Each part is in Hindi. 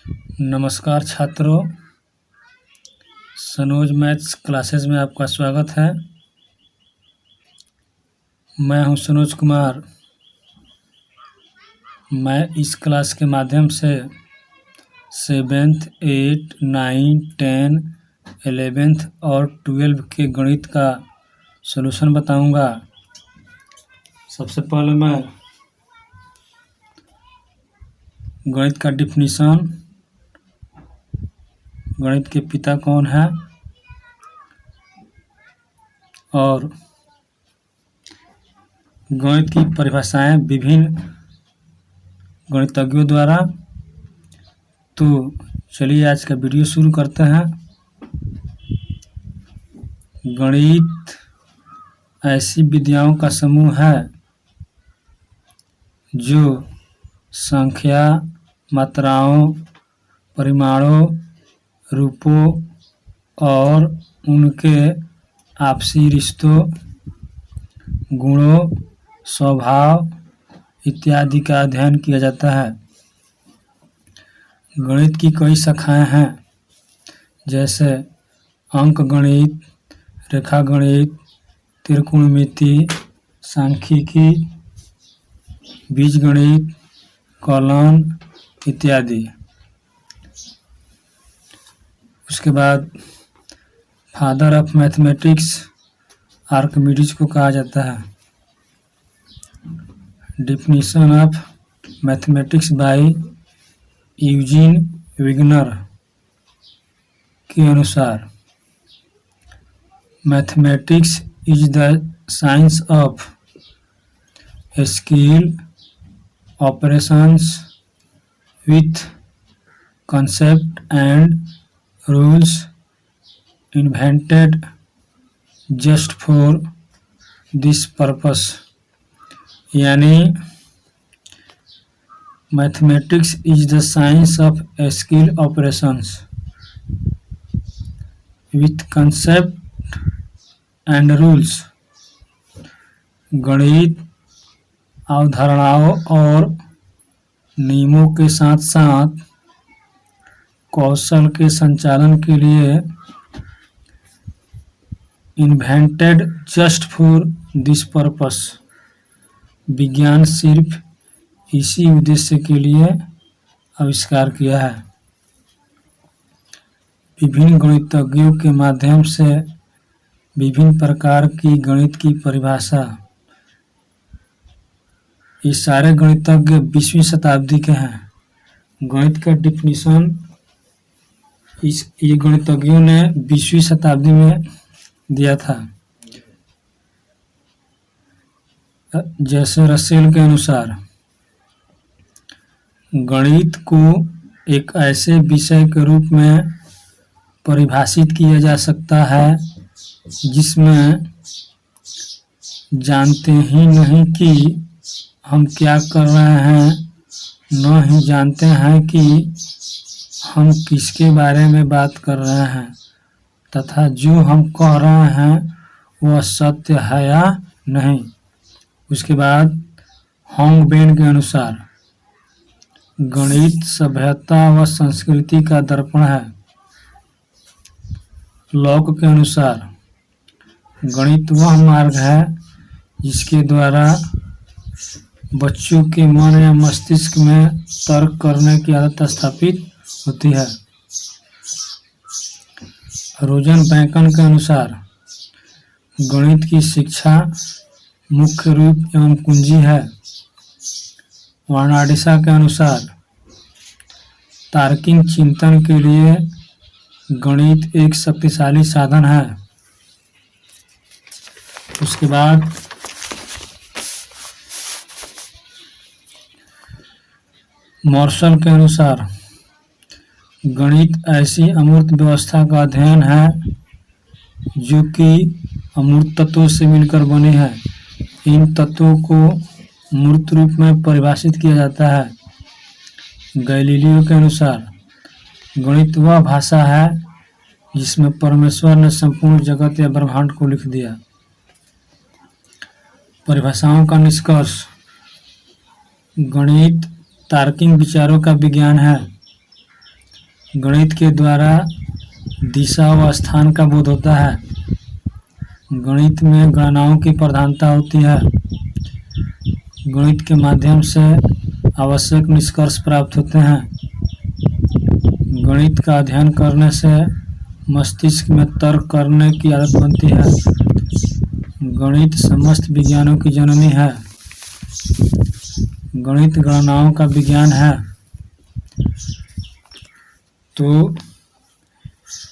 नमस्कार छात्रों, सनोज मैथ्स क्लासेस में आपका स्वागत है। मैं हूं सनोज कुमार। मैं इस क्लास के माध्यम से 7th, 8, 9, 10, 11th और 12 के गणित का सॉल्यूशन बताऊंगा। सबसे पहले मैं गणित का डिफिनीशन, गणित के पिता कौन है और गणित की परिभाषाएं विभिन्न गणितज्ञों द्वारा। तो चलिए आज का वीडियो शुरू करते हैं। गणित ऐसी विद्याओं का समूह है जो संख्या, मात्राओं, परिमाणों, रूपों और उनके आपसी रिश्तों, गुणों, स्वभाव इत्यादि का अध्ययन किया जाता है। गणित की कई शाखाएं हैं, जैसे अंकगणित, रेखागणित, त्रिकोणमिति, सांख्यिकी, बीजगणित, कलन इत्यादि। उसके बाद फादर ऑफ मैथमेटिक्स आर्किमिडीज को कहा जाता है। Definition of mathematics by Eugene Wigner के अनुसार mathematics is the science of skill operations with concept and rules invented just for this purpose। यानी mathematics is the science of skill operations with concept and rules. गणित अवधारणाओं और नियमों के साथ साथ कौशल के संचालन के लिए invented just for this purpose. विज्ञान सिर्फ इसी उद्देश्य के लिए आविष्कार किया है। विभिन्न गणितज्ञों के माध्यम से विभिन्न प्रकार की गणित की परिभाषा। ये सारे गणितज्ञ 20वीं शताब्दी के हैं। गणित का डिफिनीशन ये गणितज्ञों ने 20वीं शताब्दी में दिया था। जैसे रसेल के अनुसार गणित को एक ऐसे विषय के रूप में परिभाषित किया जा सकता है जिसमें जानते ही नहीं कि हम क्या कर रहे हैं, न ही जानते हैं कि हम किसके बारे में बात कर रहे हैं, तथा जो हम कह रहे हैं वह सत्य है या नहीं। उसके बाद होंगबेन के अनुसार गणित सभ्यता व संस्कृति का दर्पण है। लॉक के अनुसार गणित वह मार्ग है जिसके द्वारा बच्चों के मन या मस्तिष्क में तर्क करने की आदत स्थापित होती है। रोजन बैंकन के अनुसार गणित की शिक्षा मुख्य रूप एवं कुंजी है। वर्नाडिसा के अनुसार तार्किक चिंतन के लिए गणित एक शक्तिशाली साधन है। उसके बाद मार्शल के अनुसार गणित ऐसी अमूर्त व्यवस्था का अध्ययन है जो कि अमूर्त तत्वों से मिलकर बनी है। इन तत्वों को मूर्त रूप में परिभाषित किया जाता है। गैलीलियो के अनुसार गणित वह भाषा है जिसमें परमेश्वर ने संपूर्ण जगत या ब्रह्मांड को लिख दिया। परिभाषाओं का निष्कर्ष। गणित तार्किक विचारों का विज्ञान है गणित के द्वारा दिशा व स्थान का बोध होता है। गणित में गणनाओं की प्रधानता होती है। गणित के माध्यम से आवश्यक निष्कर्ष प्राप्त होते हैं। गणित का अध्ययन करने से मस्तिष्क में तर्क करने की आदत बनती है। गणित समस्त विज्ञानों की जननी है। गणित गणनाओं का विज्ञान है। तो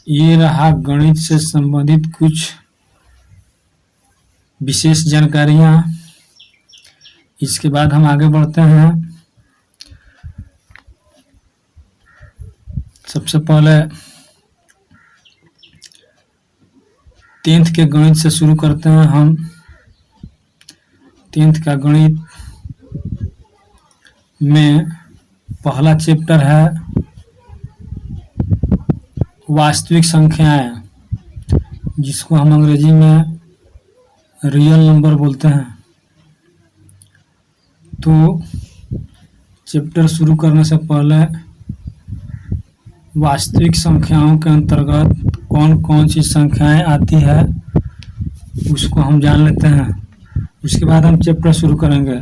ये रहा गणित से संबंधित कुछ विशेष जानकारियाँ। इसके बाद हम आगे बढ़ते हैं। सबसे पहले 10th के गणित से शुरू करते हैं हम। 10th का गणित में पहला चैप्टर है वास्तविक संख्याएं, जिसको हम अंग्रेजी में रियल नंबर बोलते हैं। तो चैप्टर शुरू करने से पहले वास्तविक संख्याओं के अंतर्गत कौन कौन सी संख्याएं आती है उसको हम जान लेते हैं। उसके बाद हम चैप्टर शुरू करेंगे।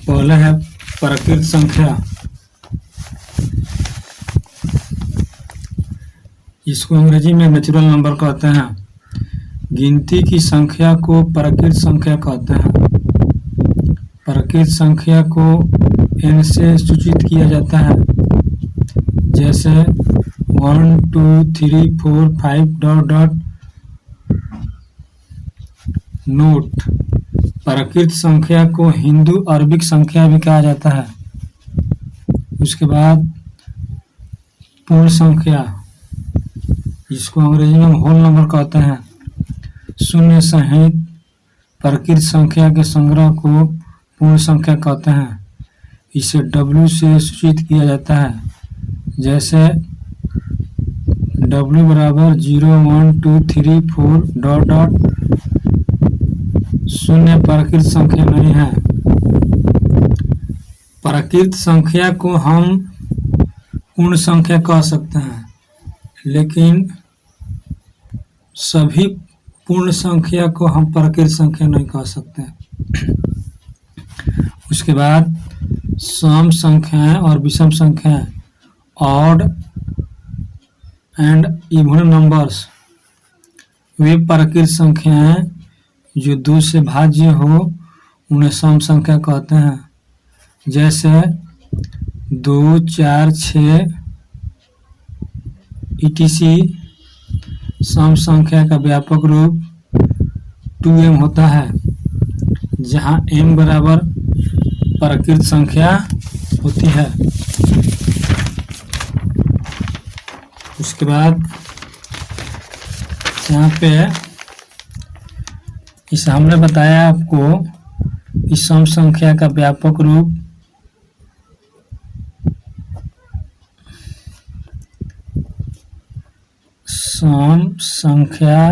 पहले है प्राकृत संख्या। इसको अंग्रेजी में नेचुरल नंबर कहते हैं। गिनती की संख्या को प्राकृत संख्या कहते हैं। प्राकृत संख्या को n से सूचित किया जाता है, जैसे 1 2 3 4 5 डॉट डॉट। नोट: प्राकृत संख्या को हिंदू अरबिक संख्या भी कहा जाता है। उसके बाद पूर्ण संख्या, जिसको अंग्रेजी में होल नंबर कहते हैं। शून्य सहित प्राकृत संख्या के संग्रह को पूर्ण संख्या कहते हैं। इसे W से सूचित किया जाता है, जैसे W बराबर 0 1 2 3 4 डॉट डॉट। शून्य प्राकृत संख्या नहीं है। प्राकृत संख्या को हम पूर्ण संख्या कह सकते हैं, लेकिन सभी पूर्ण संख्या को हम प्राकृत संख्या नहीं कह सकते। उसके बाद सम संख्याएं और विषम संख्याएं, ऑड एंड इवन नंबर्स, वे प्राकृत संख्याएं जो 2 से भाज्य हो उन्हें सम संख्या कहते हैं। जैसे 2 4 6 etc। सम संख्या का व्यापक रूप 2m होता है, जहां m बराबर प्राकृत संख्या होती है। उसके बाद यहाँ पे इस हमने बताया आपको कि सम संख्या का व्यापक रूप सम संख्या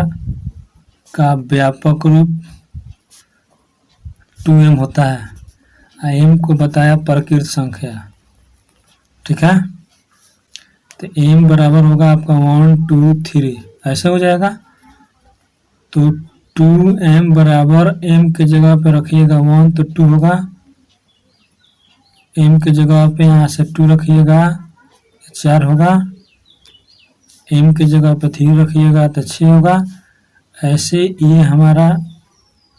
का व्यापक रूप 2m होता है। m को बताया प्राकृत संख्या। ठीक है, तो m बराबर होगा आपका 1 2 3, ऐसे हो जाएगा। तो 2m बराबर m के जगह पे रखिएगा 1 तो 2 होगा। m के जगह पे यहाँ से 2 रखिएगा 4 होगा। m के जगह पे 3 रखिएगा तो 6 होगा। ऐसे ये हमारा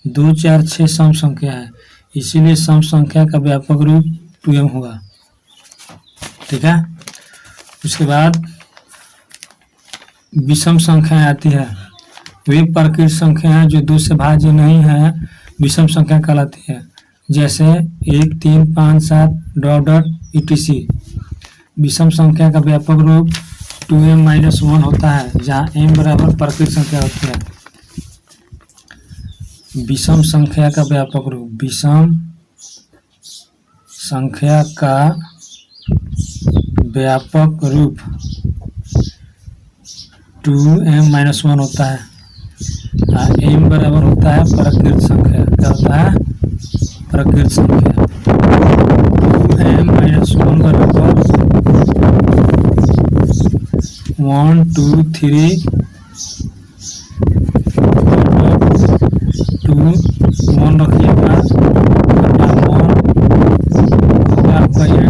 2 4 6 सम संख्या है, इसीलिए सम संख्या का व्यापक रूप 2m होगा। ठीक है, उसके बाद विषम संख्याएं आती है। वे प्राकृत संख्याएं जो 2 से भाज्य नहीं है विषम संख्या कहलाती है, जैसे 1 3 5 7 डॉट डॉट etc। विषम संख्या का व्यापक रूप 2m-1 होता है, जहाँ m बराबर प्राकृत संख्या होती है। विषम संख्या का व्यापक रूप, विषम संख्या का व्यापक रूप 2m-1 होता है। m बराबर होता है प्राकृत संख्या। क्या होता है? प्राकृत संख्या। 2m m-1 बराबर 1 2 3 2 1 रखिएगा, घटा 1 होगा आपका ये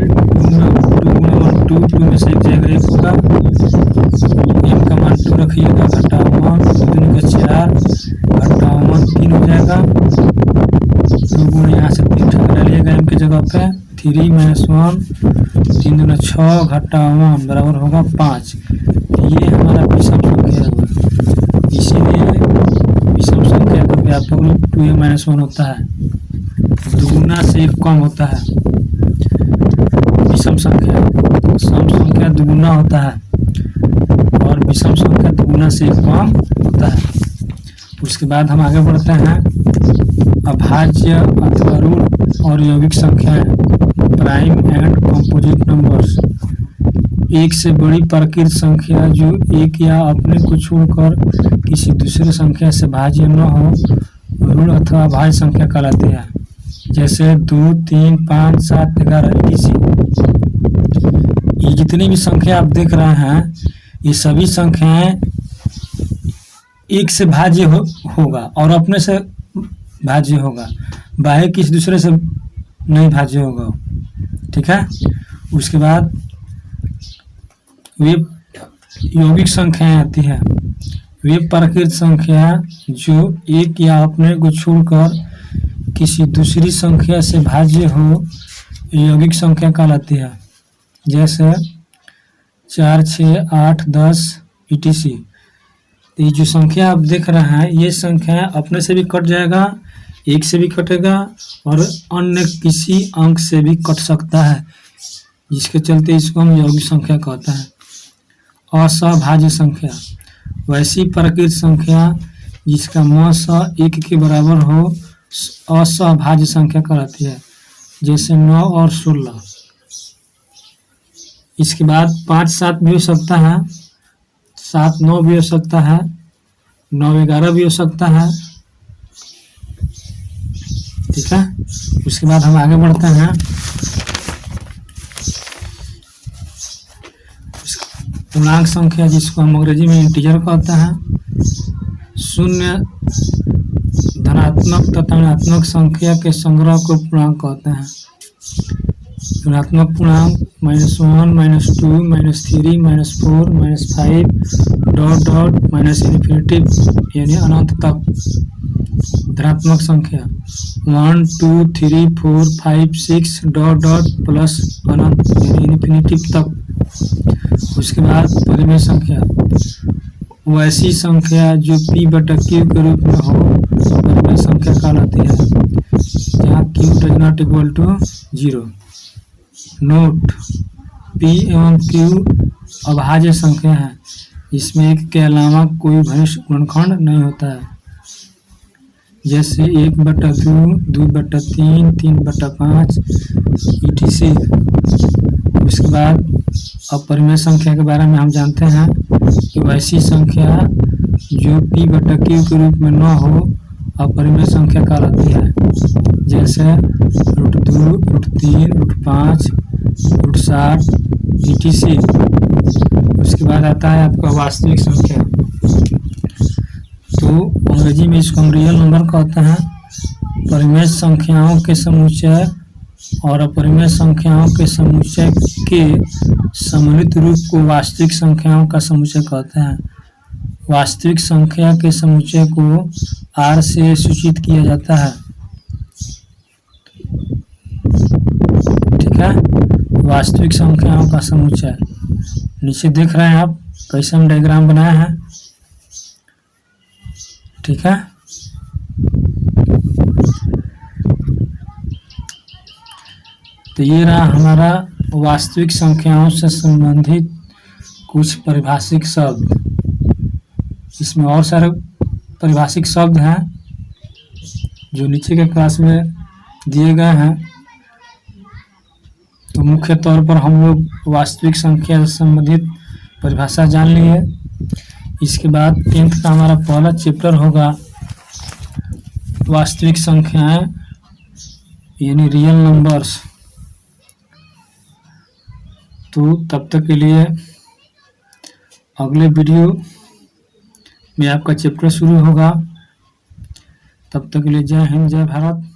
2 में से एक जगह 1 होगा, m का मान 2 रखिएगा, घटा 1 2 का 4 घटा 1 3 हो जाएगा, 2 गुना यहाँ से 3 ठगरा लिएगा m की जगह पे, 3 - 1 3 दूना 6 घटा 1 बराबर होगा 5। ये हमारा विषम संख्या होगा, इसीलिए विषम संख्या का व्यापक रूप 2a-1 होता है, दुगुना से 1 कम होता है। विषम संख्या, सम संख्या दुगुना होता है और विषम संख्या दुगुना से 1 कम होता है। उसके बाद हम आगे बढ़ते हैं, अभाज्य अथवा ऋण और यौगिक संख्याएं, प्राइम एंड कंपोजिट नंबर्स। एक से बड़ी प्राकृत संख्या जो एक या अपने को छोड़कर किसी दूसरे संख्या से भाज्य न हो, ऋण अथवा अभाज्य संख्या कहलाती है, जैसे 2 3 5 7 11 etc। ये जितनी भी संख्या आप देख रहे हैं, ये सभी संख्याएं एक से भाज्य होगा और अपने से भाज्य होगा, बाह्य किसी दूसरे से नहीं भाज्य होगा, ठीक है। उसके बाद वे यौगिक संख्याएं आती है, वे प्राकृत संख्या जो एक या अपने को छोड़कर किसी दूसरी संख्या से भाज्य हो, यौगिक संख्या कहलाती है, जैसे 4 6 8 10 etc। ये जो संख्या आप देख रहे हैं, ये संख्या अपने से भी कट जाएगा, एक से भी कटेगा और अन्य किसी अंक से भी कट सकता है, जिसके चलते इसको हम यौगिक संख्या कहते हैं। असभाज्य संख्या, वैसी प्राकृत संख्या जिसका म स 1 के बराबर हो, असभाज्य संख्या कहलाती है, जैसे 9 और 16। इसके बाद 5 7 भी हो सकता है, 7 9 भी हो सकता है, 9 11 भी हो सकता है, ठीक है। उसके बाद हम आगे बढ़ते हैं, पूर्णांक संख्या जिसको हम अंग्रेजी में इंटीजर कहते हैं, शून्य धनात्मक तथा ऋणात्मक संख्या के संग्रह को पूर्णांक कहते हैं। ऋणात्मक पूर्णांक -1 -2 -3 -4 -5 ... इन्फिनिटी यानी अनंत तक। धनात्मक संख्या 1 2 3 4 5 6 ... प्लस अनंत यानी इन्फिनिटी तक। उसके बाद परिमेय संख्या, वैसी संख्या जो p/q के रूप में हो, परिमेय संख्या कहलाती है, जहाँ q does not equal to 0। Note, p एवं q अभाज्य संख्या है, इसमें एक के अलावा कोई घनिष्ठ गुणनखंड नहीं होता है, जैसे 1/2 2/3 3/5 etc। उसके बाद अपरिमेय संख्या के बारे में हम जानते हैं कि वैसी संख्या जो p/q के रूप में न हो, अपरिमेय संख्या कहलाती है, जैसे √2 √3 √5 √7 etc। उसके बाद आता है आपका वास्तविक संख्या, तो अंग्रेजी में इसको हम रियल नंबर कहते हैं। परिमेय संख्याओं के समुच्चय और अपरिमेय संख्याओं के समुच्चय के सम्मिलित रूप को वास्तविक संख्याओं का समुच्चय कहते हैं। वास्तविक संख्या के समुच्चय को r से सूचित किया जाता है, ठीक है। वास्तविक संख्याओं का समुच्चय नीचे देख रहे हैं आप, कैसे हम डायग्राम बनाए हैं, ठीक है। तो ये रहा हमारा वास्तविक संख्याओं से संबंधित कुछ परिभाषिक शब्द। इसमें और सारे परिभाषिक शब्द हैं जो नीचे के क्लास में दिए गए हैं। तो मुख्य तौर पर हम लोग वास्तविक संख्या से संबंधित परिभाषा जान लिए। इसके बाद 10th का हमारा पहला चैप्टर होगा वास्तविक संख्याएं यानी रियल नंबर्स। तो तब तक के लिए अगले वीडियो में आपका चैप्टर शुरू होगा। तब तक के लिए जय हिंद, जय भारत।